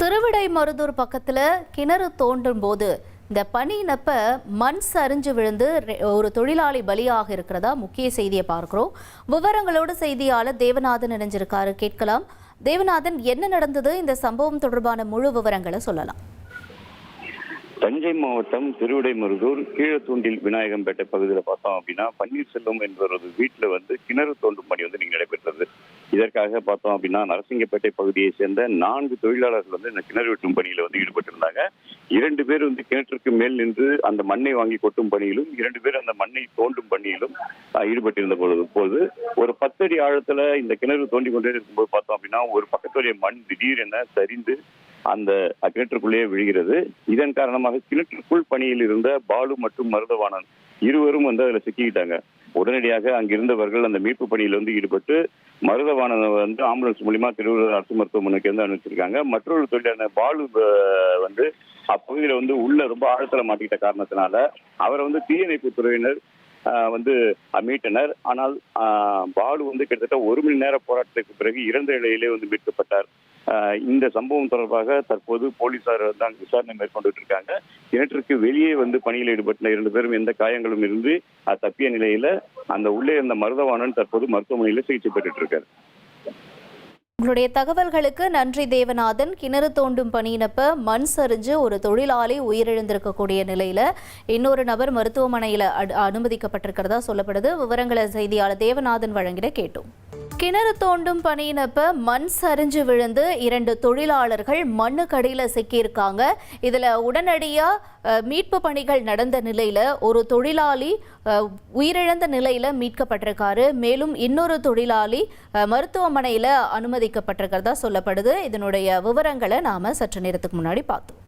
திருவிடைமருதூர் பக்கத்துல கிணறு தோண்டும் போது இந்த பனியினப்ப மண் சரிஞ்சு விழுந்து ஒரு தொழிலாளி பலியாக இருக்கிறதா முக்கிய செய்தியை பார்க்கிறோம். விவரங்களோடு செய்தியாளர் தேவநாதன் இணைஞ்சிருக்காரு, கேட்கலாம். தேவநாதன், என்ன நடந்தது? இந்த சம்பவம் தொடர்பான முழு விவரங்களை சொல்லலாம். தஞ்சை மாவட்டம் திருவிடைமருதூர் கீழத்தூண்டில் விநாயகம்பேட்டை பகுதியில் பார்த்தோம் அப்படின்னா, பன்னீர்செல்வம் என்பவரது வீட்டில் கிணறு தோண்டும் பணி நீங்க நடைபெற்றது. இதற்காக பார்த்தோம் அப்படின்னா, நரசிங்கப்பேட்டை பகுதியை சேர்ந்த 4 தொழிலாளர்கள் இந்த கிணறு வெட்டும் பணியில ஈடுபட்டிருந்தாங்க. 2 பேர் கிணற்றுக்கு மேல் நின்று அந்த மண்ணை வாங்கி கொட்டும் பணியிலும், 2 பேர் அந்த மண்ணை தோண்டும் பணியிலும் ஈடுபட்டிருந்த போது ஒரு 10 அடி ஆழத்துல இந்த கிணறு தோண்டி கொண்டே இருக்கும்போது பார்த்தோம் அப்படின்னா, ஒரு பக்கத்துடைய மண் திடீரென சரிந்து அந்த கிணற்றுக்குள்ளேயே விழுகிறது. இதன் காரணமாக கிணற்றுக்குள் பணியில் இருந்த பாலு மற்றும் மருதவாணன் இருவரும் அதுல சிக்கிக்கிட்டாங்க. உடனடியாக அங்கிருந்தவர்கள் அந்த மீட்பு பணியில் ஈடுபட்டு மருதவாணனை ஆம்புலன்ஸ் மூலியமா திருவள்ளூர் அரசு மருத்துவமனைக்கு அனுப்பிச்சிருக்காங்க. மற்றொரு தொழிலான பாலு அப்பகுதியில உள்ள ரொம்ப ஆழத்துல மாட்டிக்கிட்ட காரணத்தினால அவரை தீயணைப்பு துறையினர் மீட்டனர். ஆனால் பாலு கிட்டத்தட்ட 1 மணி நேர போராட்டத்துக்கு பிறகு இறந்த நிலையிலே மீட்கப்பட்டார். இந்த சம்பவம் தொடர்பாக தற்போது போலீசார் தான் விசாரணை மேற்கொண்டு இருக்காங்க. கிணற்றுக்கு வெளியே பணியில் ஈடுபட்ட 2 பேரும் எந்த காயங்களும் இருந்து தப்பிய நிலையில அந்த உள்ளே இருந்த மருதவாணன் தற்போது மருத்துவமனையில சிகிச்சை பெற்றுட்டு இருக்காரு. உங்களுடைய தகவல்களுக்கு நன்றி தேவநாதன். கிணறு தோண்டும் பணியினப்ப மண் சரிஞ்சு ஒரு தொழிலாளி உயிரிழந்திருக்கக்கூடிய நிலையில இன்னொரு நபர் மருத்துவமனையில அனுமதிக்கப்பட்டிருக்கிறதா சொல்லப்படுது. விவரங்களை செய்தியாளர் தேவநாதன் வழங்கிட கேட்டோம். கிணறு தோண்டும் பணியினப்ப மண் சரிஞ்சு விழுந்து 2 தொழிலாளர்கள் மண்ணுக்கடியில சிக்கியிருக்காங்க. இதுல உடனடியா மீட்பு பணிகள் நடந்த நிலையில ஒரு தொழிலாளி உயிரிழந்த நிலையில மீட்கப்பட்டிருக்காரு. மேலும் இன்னொரு தொழிலாளி மருத்துவமனையில அனுமதிக்கப்பட்டிருக்கிறதா சொல்லப்படுது. இதனுடைய விவரங்களை நாம சற்று நேரத்துக்கு முன்னாடி பார்த்தோம்.